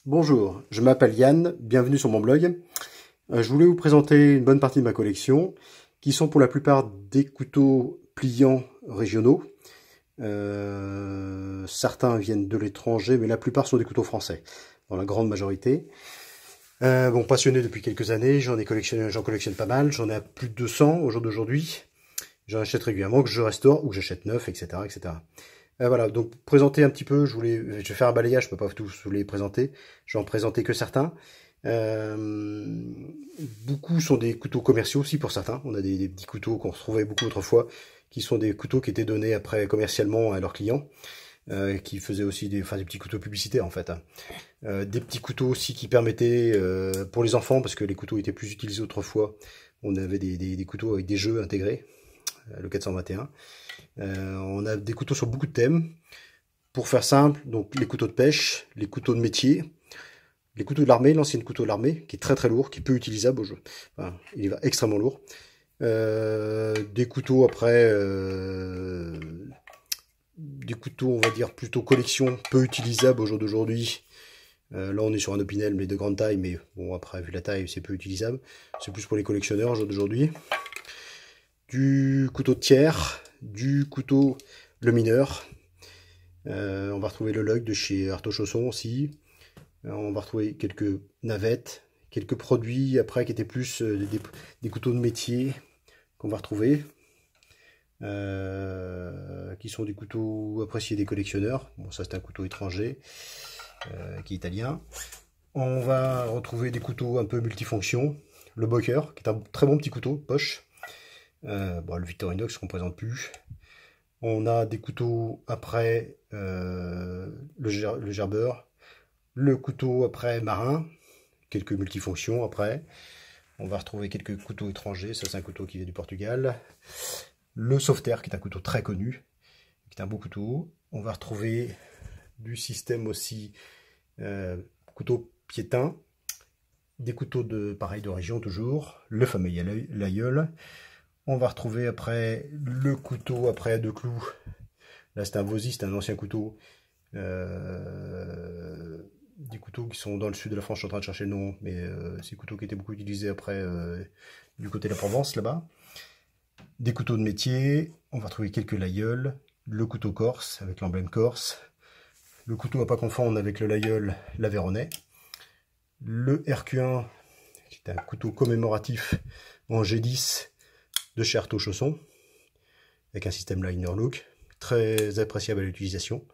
Bonjour, je m'appelle Yann, bienvenue sur mon blog. Je voulais vous présenter une bonne partie de ma collection, qui sont pour la plupart des couteaux pliants régionaux. Certains viennent de l'étranger, mais la plupart sont des couteaux français, dans la grande majorité. Bon, passionné depuis quelques années, j'en collectionne pas mal, j'en ai à plus de 200 au jour d'aujourd'hui. J'en achète régulièrement, que je restaure ou que j'achète neuf, etc., etc. Voilà, donc pour présenter un petit peu, je vais faire un balayage, je peux pas tous vous les présenter, je vais en présenter que certains. Beaucoup sont des couteaux commerciaux aussi pour certains, on a des petits couteaux qu'on retrouvait beaucoup autrefois, qui sont des couteaux qui étaient donnés après commercialement à leurs clients, qui faisaient aussi des petits couteaux publicitaires en fait. Des petits couteaux aussi qui permettaient pour les enfants, parce que les couteaux étaient plus utilisés autrefois, on avait des couteaux avec des jeux intégrés, le 421. On a des couteaux sur beaucoup de thèmes. Pour faire simple, donc les couteaux de pêche, les couteaux de métier, les couteaux de l'armée, l'ancien couteau de l'armée, qui est très très lourd, qui est peu utilisable au jeu. Enfin, il va extrêmement lourd. Des couteaux après, des couteaux on va dire plutôt collection, peu utilisables au jour d'aujourd'hui. Là on est sur un Opinel mais de grande taille, mais bon après vu la taille c'est peu utilisable. C'est plus pour les collectionneurs au jour d'aujourd'hui. Du couteau de tiers, du couteau le mineur. On va retrouver le lug de chez Artaud Chausson aussi. On va retrouver quelques navettes, quelques produits après qui étaient plus des couteaux de métier qu'on va retrouver. Qui sont des couteaux appréciés des collectionneurs. Bon, ça c'est un couteau étranger qui est italien. On va retrouver des couteaux un peu multifonctions. Le Boker, qui est un très bon petit couteau, poche. Bon, le Victorinox qu'on ne présente plus. On a des couteaux après le gerbeur, le couteau après marin, quelques multifonctions après. On va retrouver quelques couteaux étrangers, ça c'est un couteau qui vient du Portugal. Le Sauveterre qui est un couteau très connu, qui est un beau couteau. On va retrouver du système aussi couteau piétin, des couteaux de région toujours, le fameux Laïeul. On va retrouver après le couteau après à deux clous. Là c'est un Vosy, c'est un ancien couteau. Des couteaux qui sont dans le sud de la France, je suis en train de chercher le nom, mais ces couteaux qui étaient beaucoup utilisés après du côté de la Provence là-bas. Des couteaux de métier, on va retrouver quelques Laïeuls, le couteau corse avec l'emblème corse, le couteau à pas confondre avec le Laïeul l'Aveyronais, le RQ1 qui est un couteau commémoratif en G10 de chez Artaud Chausson, avec un système liner look, très appréciable à l'utilisation.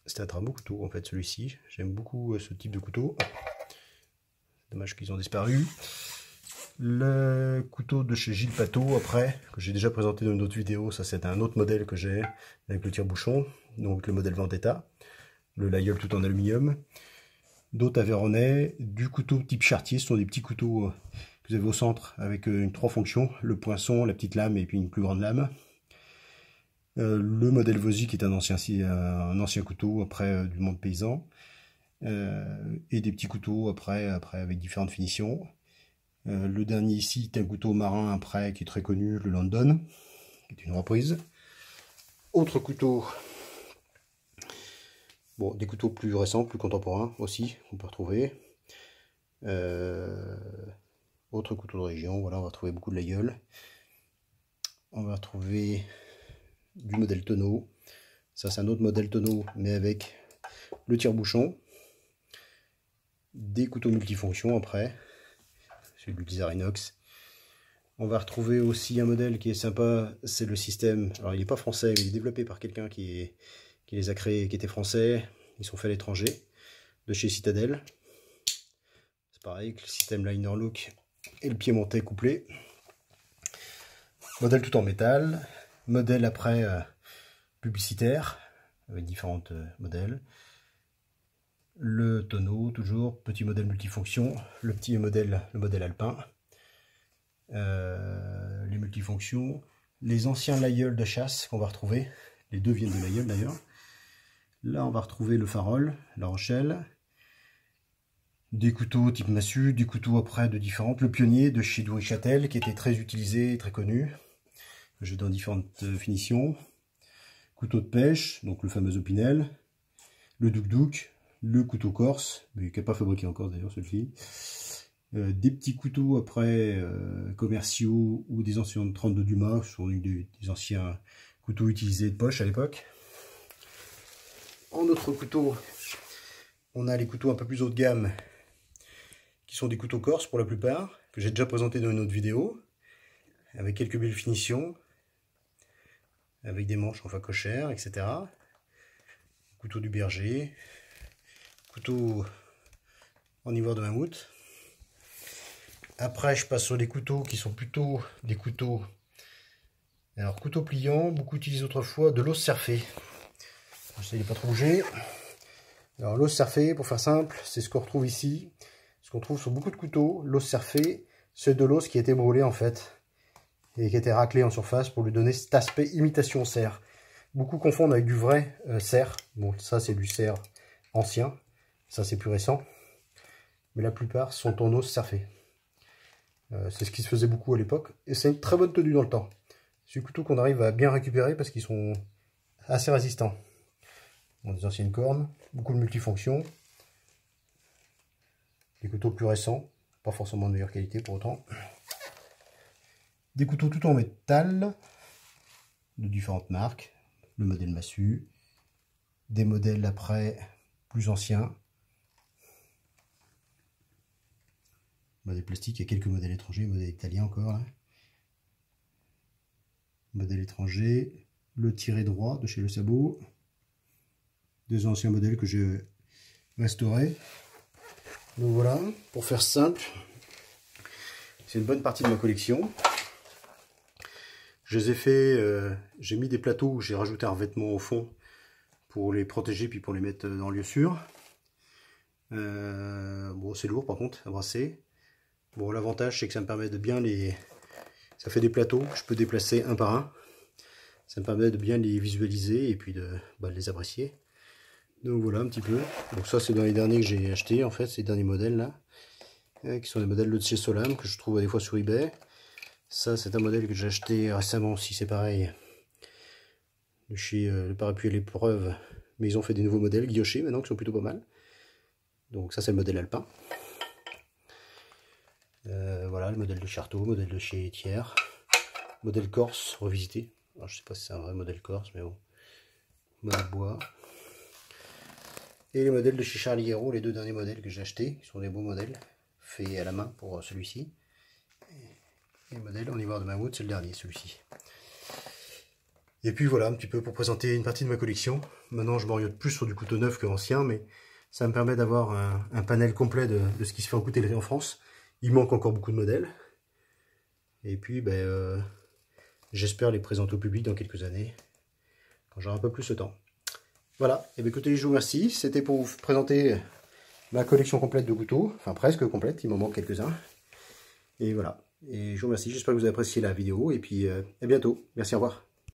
C'est un très beau couteau en fait celui-ci, j'aime beaucoup ce type de couteau. Dommage qu'ils ont disparu. Le couteau de chez Gilles Patot après, que j'ai déjà présenté dans une autre vidéo, ça c'est un autre modèle que j'ai, avec le tire-bouchon, donc le modèle Vendetta, le Laïeul tout en aluminium. D'autres Aveyronais, du couteau type chartier, ce sont des petits couteaux que vous avez au centre avec trois fonctions, le poinçon, la petite lame et puis une plus grande lame. Le modèle Vosy qui est un ancien couteau après du monde paysan. Et des petits couteaux après avec différentes finitions. Le dernier ici est un couteau marin après qui est très connu, le London, qui est une reprise. Autre couteau, bon, des couteaux plus récents, plus contemporains aussi, qu'on peut retrouver. Autre couteau de région, voilà, on va retrouver beaucoup de Laïeul. On va retrouver du modèle tonneau. Ça c'est un autre modèle tonneau, mais avec le tire-bouchon. Des couteaux multifonctions après, celui du Blizzard Inox. On va retrouver aussi un modèle qui est sympa, c'est le système, alors il n'est pas français, mais il est développé par quelqu'un qui les a créés, qui était français, ils sont faits à l'étranger, de chez Citadel. C'est pareil, le système liner look et le piémontais couplé. Modèle tout en métal, modèle après publicitaire, avec différents modèles. Le tonneau, toujours, petit modèle multifonction, le petit modèle, le modèle alpin, les multifonctions, les anciens Laïeul de chasse qu'on va retrouver, les deux viennent de Laïeul d'ailleurs. Là on va retrouver le Farol, La Rochelle, des couteaux type massue, des couteaux après de différentes, le Pionnier de chez Doury-Châtel qui était très utilisé, très connu, j'ai dans différentes finitions, couteau de pêche, donc le fameux Opinel, le Douk Douk, le couteau corse, mais qui n'est pas fabriqué en Corse d'ailleurs celui-ci. Des petits couteaux après commerciaux ou des anciens 32 Dumas, ce sont des anciens couteaux utilisés de poche à l'époque. En autre couteau, on a les couteaux un peu plus haut de gamme, qui sont des couteaux corse pour la plupart, que j'ai déjà présenté dans une autre vidéo, avec quelques belles finitions, avec des manches en facochère, etc. Couteau du berger, couteau en ivoire de mammouth. Après, je passe sur des couteaux qui sont plutôt des couteaux. Alors, couteau pliant, beaucoup utilisé autrefois, de l'os cerfé. J'essaie de pas trop bouger. Alors, l'os cerfé, pour faire simple, c'est ce qu'on retrouve ici. Ce qu'on trouve sur beaucoup de couteaux. L'os cerfé, c'est de l'os qui a été brûlé en fait. Et qui a été raclé en surface pour lui donner cet aspect imitation cerf. Beaucoup confondent avec du vrai cerf. Bon, ça, c'est du cerf ancien. Ça, c'est plus récent. Mais la plupart sont en os cerfé. C'est ce qui se faisait beaucoup à l'époque, et c'est une très bonne tenue dans le temps. C'est du couteau qu'on arrive à bien récupérer parce qu'ils sont assez résistants. Bon, des anciennes cornes, beaucoup de multifonctions, des couteaux plus récents, pas forcément de meilleure qualité pour autant. Des couteaux tout en métal, de différentes marques, le modèle massue, des modèles après plus anciens. Modèle plastique, il y a quelques modèles étrangers, modèle italien encore là. Modèle étranger, le tiré droit de chez Le Sabot. Des anciens modèles que j'ai restaurés. Donc voilà, pour faire simple, c'est une bonne partie de ma collection. Je les ai fait, j'ai mis des plateaux où j'ai rajouté un revêtement au fond pour les protéger puis pour les mettre dans le lieu sûr. Bon, c'est lourd par contre à brasser. Bon, l'avantage, c'est que ça me permet de bien les... Ça fait des plateaux que je peux déplacer un par un. Ça me permet de bien les visualiser et puis de les apprécier. Donc voilà un petit peu. Donc ça, c'est dans les derniers que j'ai achetés, en fait, ces derniers modèles là. Qui sont des modèles de chez Solam, que je trouve des fois sur eBay. Ça, c'est un modèle que j'ai acheté récemment aussi, c'est pareil. De chez le parapluie à l'épreuve. Mais ils ont fait des nouveaux modèles guillochés maintenant, qui sont plutôt pas mal. Donc ça, c'est le modèle alpin. Voilà, le modèle de Charteau, modèle de chez Thiers, modèle corse revisité. Alors, je sais pas si c'est un vrai modèle corse, mais bon, modèle bois. Et les modèles de chez Charlie Hero, les deux derniers modèles que j'ai achetés, qui sont des beaux modèles, faits à la main pour celui-ci. Et le modèle en ivoire de mammouth, c'est le dernier, celui-ci. Et puis voilà, un petit peu pour présenter une partie de ma collection. Maintenant, je m'oriente plus sur du couteau neuf que ancien, mais ça me permet d'avoir un panel complet de ce qui se fait en coutellerie en France. Il manque encore beaucoup de modèles. Et puis, j'espère les présenter au public dans quelques années, quand j'aurai un peu plus de temps. Voilà, et bien écoutez, je vous remercie. C'était pour vous présenter ma collection complète de couteaux. Enfin, presque complète, il m'en manque quelques-uns. Et voilà, et je vous remercie. J'espère que vous avez apprécié la vidéo. Et puis, à bientôt. Merci, au revoir.